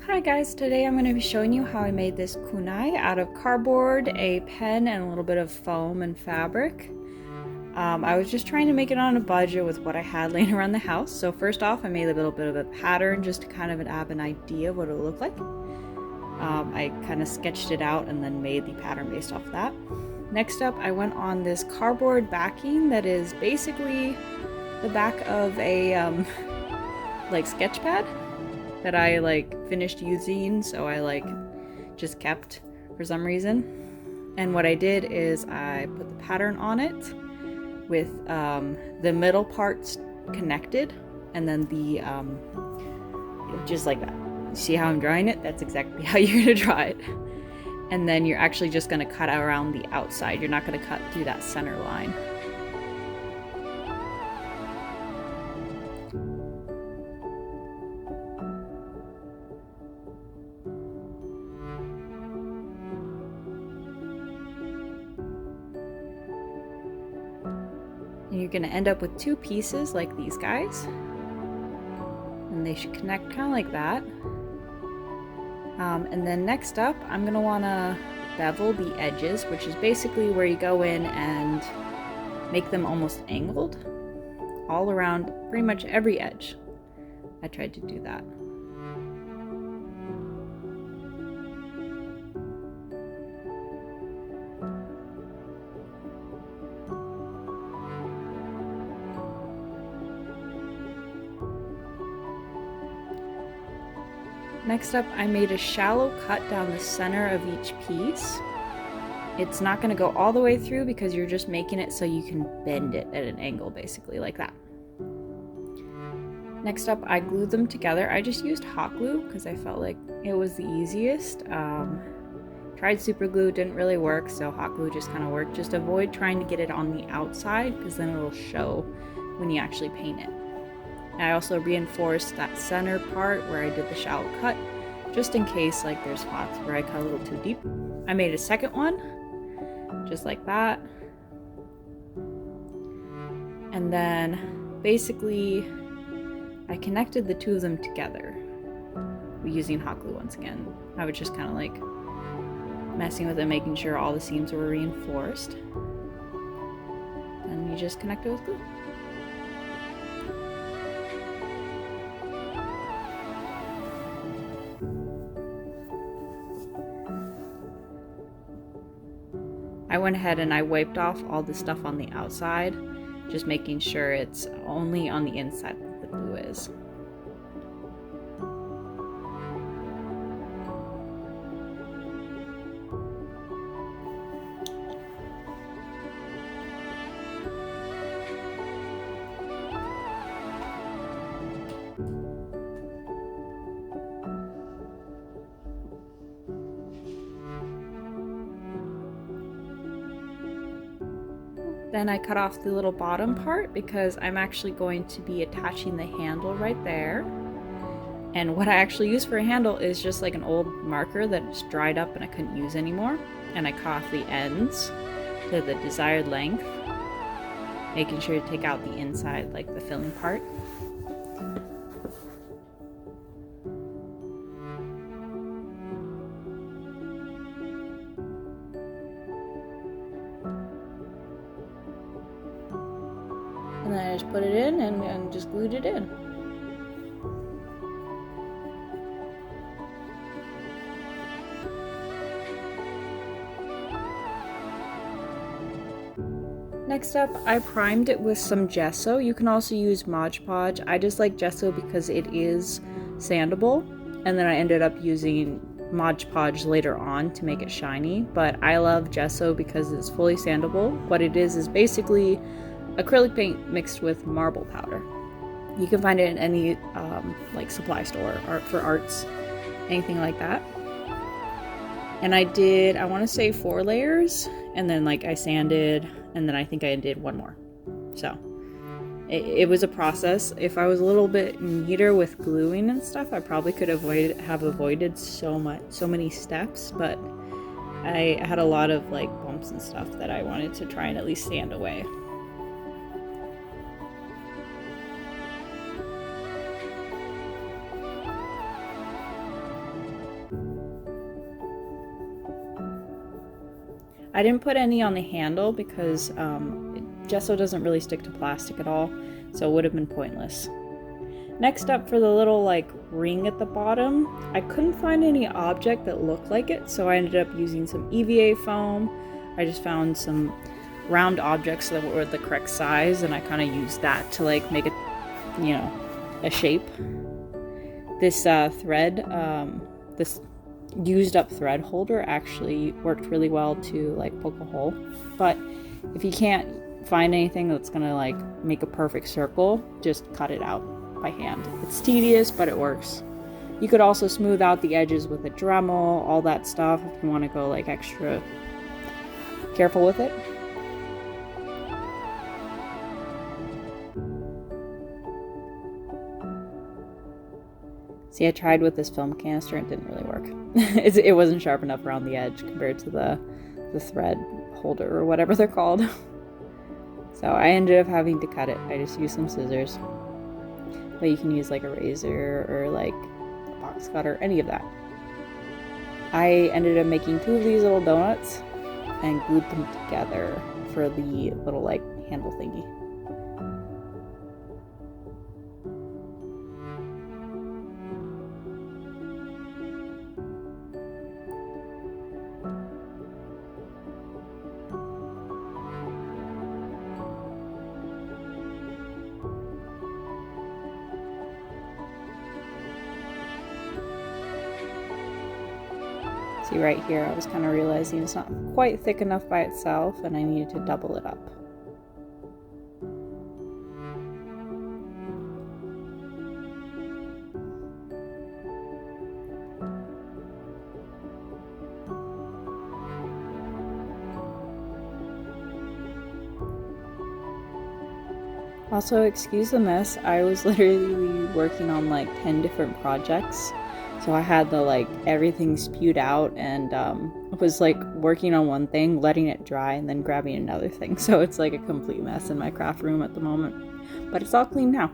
Hi guys, today I'm going to be showing you how I made this kunai out of cardboard, a pen, and a little bit of foam and fabric. I was just trying to make it on a budget with what I had laying around the house. So first off, I made a little bit of a pattern just to kind of have an idea of what it would look like. I kind of sketched it out and then made the pattern based off that. Next up, I went on this cardboard backing that is basically the back of a sketch pad that I finished using, so I just kept for some reason. And what I did is I put the pattern on it with the middle parts connected, and then the just like that. See how I'm drawing it? That's exactly how you're gonna draw it. And then you're actually just gonna cut around the outside. You're not gonna cut through that center line. And you're gonna end up with two pieces like these guys. And they should connect kind of like that. And then next up, I'm gonna wanna bevel the edges, which is basically where you go in and make them almost angled all around pretty much every edge. I tried to do that. Next up, I made a shallow cut down the center of each piece. It's not going to go all the way through because you're just making it so you can bend it at an angle, basically like that. Next up, I glued them together. I just used hot glue because I felt like it was the easiest. Tried super glue, didn't really work, so hot glue just kind of worked. Just avoid trying to get it on the outside because then it'll show when you actually paint it. I also reinforced that center part where I did the shallow cut, just in case there's spots where I cut a little too deep. I made a second one, just like that. And then basically I connected the two of them together using hot glue once again. I was just kind of messing with it, making sure all the seams were reinforced. And you just connect it with glue. I went ahead and I wiped off all the stuff on the outside, just making sure it's only on the inside that the glue is. Then I cut off the little bottom part because I'm actually going to be attaching the handle right there. And what I actually use for a handle is just like an old marker that's dried up and I couldn't use anymore. And I cut off the ends to the desired length, making sure to take out the inside, like the filling part. And then I just put it in and just glued it in. Next up, I primed it with some gesso. You can also use Mod Podge. I just like gesso because it is sandable. And then I ended up using Mod Podge later on to make it shiny. But I love gesso because it's fully sandable. What it is basically acrylic paint mixed with marble powder. You can find it in any supply store, art for arts, anything like that. And I did, I want to say 4 layers, and then I sanded, and then I think I did 1 more. So it was a process. If I was a little bit neater with gluing and stuff, I probably could have avoided so many steps, but I had a lot of bumps and stuff that I wanted to try and at least sand away. I didn't put any on the handle because gesso doesn't really stick to plastic at all, so it would have been pointless. Next up, for the little like ring at the bottom, I couldn't find any object that looked like it, so I ended up using some EVA foam. I just found some round objects that were the correct size, and I kind of used that to like make it, you know, a shape. This thread, this used up thread holder actually worked really well to like poke a hole, but if you can't find anything that's gonna like make a perfect circle, just cut it out by hand. It's tedious, but it works. You could also smooth out the edges with a Dremel, all that stuff, if you want to go like extra careful with it. See, I tried with this film canister and it didn't really work. It wasn't sharp enough around the edge compared to the thread holder or whatever they're called. So I ended up having to cut it. I just used some scissors. But you can use like a razor or like a box cutter, any of that. I ended up making 2 of these little donuts and glued them together for the little like handle thingy. See, right here I was kind of realizing it's not quite thick enough by itself and I needed to double it up. Also, excuse the mess, I was literally working on like 10 different projects. So I had the like everything spewed out and was like working on one thing, letting it dry, and then grabbing another thing. So it's like a complete mess in my craft room at the moment. But it's all clean now.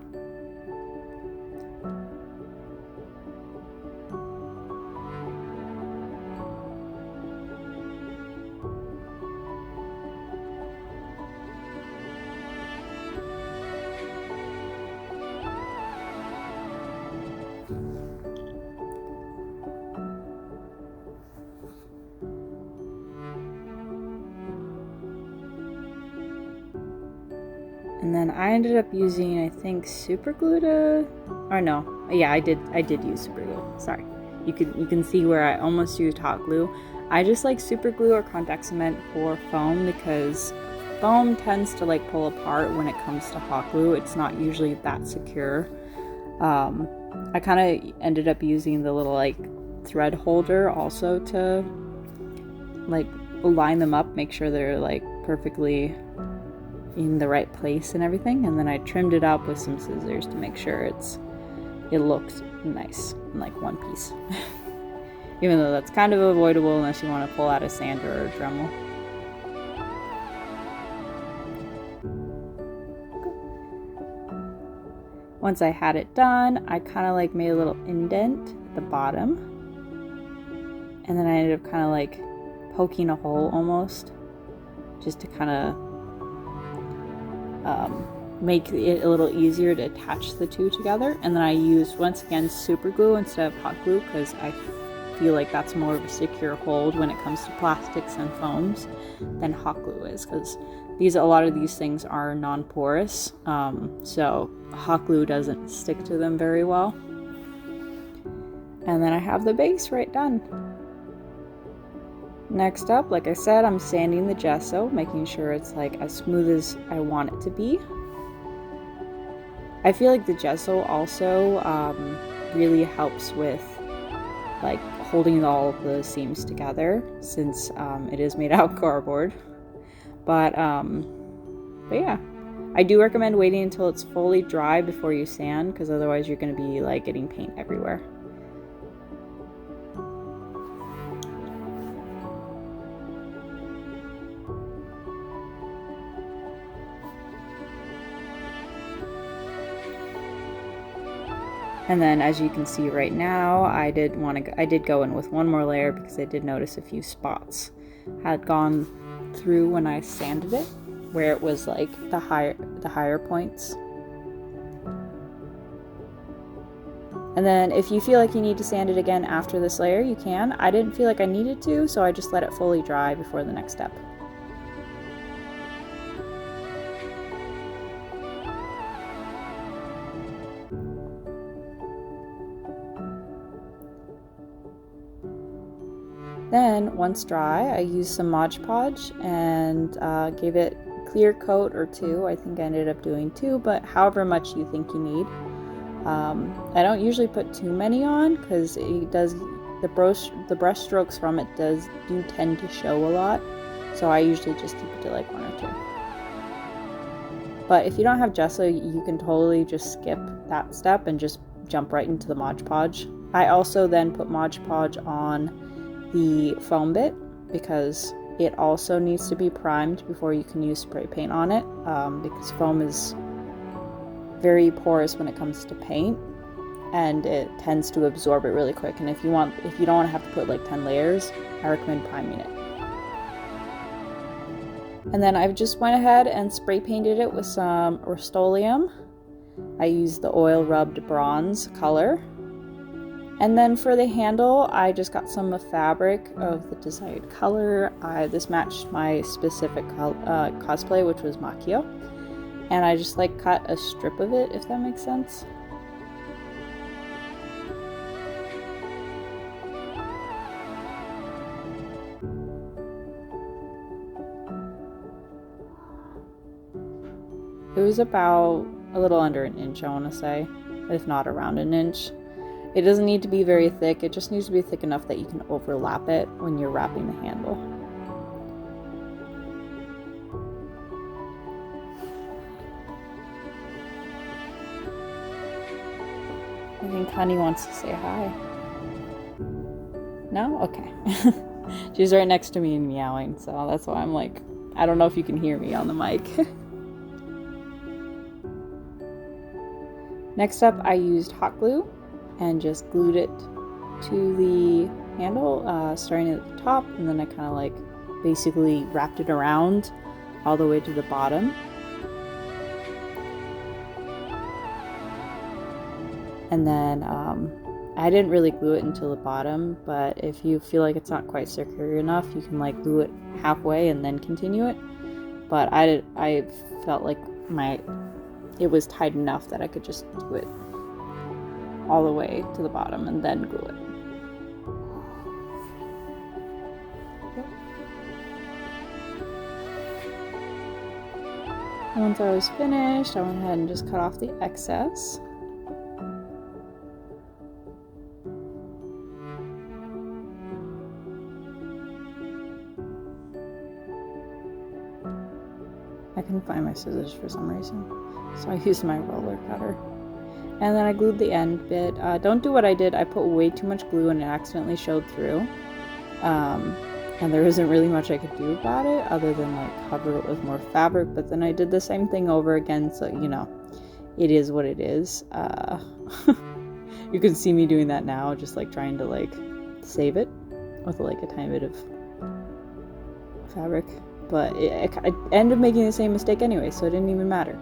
And then I ended up using, I think, super glue to, or no, yeah, I did use super glue. Sorry, you can see where I almost used hot glue. I just like super glue or contact cement for foam because foam tends to like pull apart when it comes to hot glue. It's not usually that secure. I kind of ended up using the little like thread holder also to like line them up, make sure they're like perfectly in the right place and everything, and then I trimmed it up with some scissors to make sure it looks nice in like one piece. Even though that's kind of avoidable unless you want to pull out a sander or a Dremel. Once I had it done, I kind of like made a little indent at the bottom, and then I ended up kind of like poking a hole almost, just to kind of make it a little easier to attach the two together. And then I used, once again, super glue instead of hot glue because I feel like that's more of a secure hold when it comes to plastics and foams than hot glue is, because a lot of these things are non-porous, so hot glue doesn't stick to them very well. And then I have the base right done. Next up, like I said, I'm sanding the gesso, making sure it's like as smooth as I want it to be. I feel like the gesso also really helps with like holding all of the seams together, since it is made out of cardboard. But yeah, I do recommend waiting until it's fully dry before you sand, because otherwise you're going to be like getting paint everywhere. And then, as you can see right now, I did go in with one more layer because I did notice a few spots had gone through when I sanded it, where it was like the higher points. And then if you feel like you need to sand it again after this layer, you can. I didn't feel like I needed to, so I just let it fully dry before the next step. Then, once dry, I used some Mod Podge and gave it a clear coat or 2. I think I ended up doing 2, but however much you think you need. I don't usually put too many on because it does the brush strokes from it do tend to show a lot, so I usually just keep it to like 1 or 2. But if you don't have gesso, you can totally just skip that step and just jump right into the Mod Podge. I also then put Mod Podge on the foam bit because it also needs to be primed before you can use spray paint on it, because foam is very porous when it comes to paint and it tends to absorb it really quick. And if you don't want to have to put like 10 layers, I recommend priming it. And then I've just went ahead and spray painted it with some Rust-Oleum. I used the oil rubbed bronze color. And then for the handle, I just got some fabric of the desired color. This matched my specific cosplay, which was Makio. And I just like cut a strip of it, if that makes sense. It was about a little under an inch, I want to say, if not around an inch. It doesn't need to be very thick, it just needs to be thick enough that you can overlap it when you're wrapping the handle. I think Honey wants to say hi. No? Okay. She's right next to me and meowing, so that's why I'm like, I don't know if you can hear me on the mic. Next up, I used hot glue and just glued it to the handle, starting at the top, and then I kind of like basically wrapped it around all the way to the bottom. And then I didn't really glue it until the bottom, but if you feel like it's not quite secure enough, you can like glue it halfway and then continue it. But I felt like it was tight enough that I could just do it all the way to the bottom and then glue it. Once I was finished, I went ahead and just cut off the excess. I couldn't find my scissors for some reason, so I used my roller cutter. And then I glued the end bit. Don't do what I did. I put way too much glue and it accidentally showed through. And there isn't really much I could do about it other than like cover it with more fabric. But then I did the same thing over again, so you know, it is what it is. You can see me doing that now, just like trying to like save it with like a tiny bit of fabric. But I ended up making the same mistake anyway, so it didn't even matter.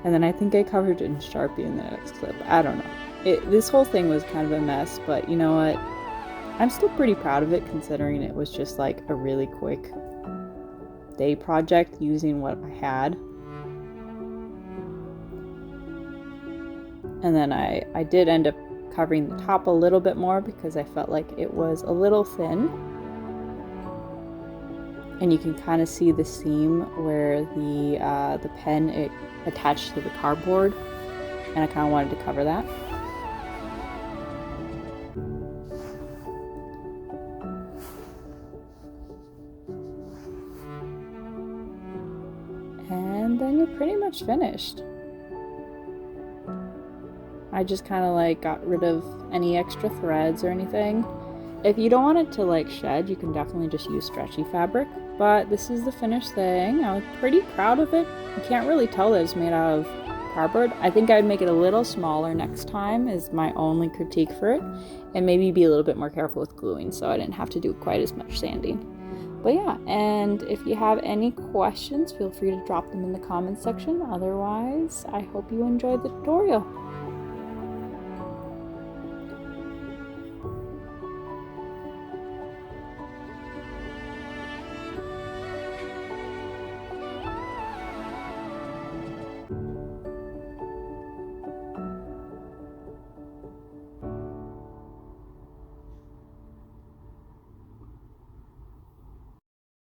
And then I think I covered it in Sharpie in the next clip. I don't know. This whole thing was kind of a mess, but you know what? I'm still pretty proud of it considering it was just like a really quick day project using what I had. And then I did end up covering the top a little bit more because I felt like it was a little thin. And you can kind of see the seam where the pen it attached to the cardboard, and I kind of wanted to cover that. And then you're pretty much finished. I just kind of like got rid of any extra threads or anything. If you don't want it to like shed, you can definitely just use stretchy fabric. But this is the finished thing. I was pretty proud of it. You can't really tell that it's made out of cardboard. I think I'd make it a little smaller next time is my only critique for it. And maybe be a little bit more careful with gluing so I didn't have to do quite as much sanding. But yeah, and if you have any questions, feel free to drop them in the comments section. Otherwise, I hope you enjoyed the tutorial.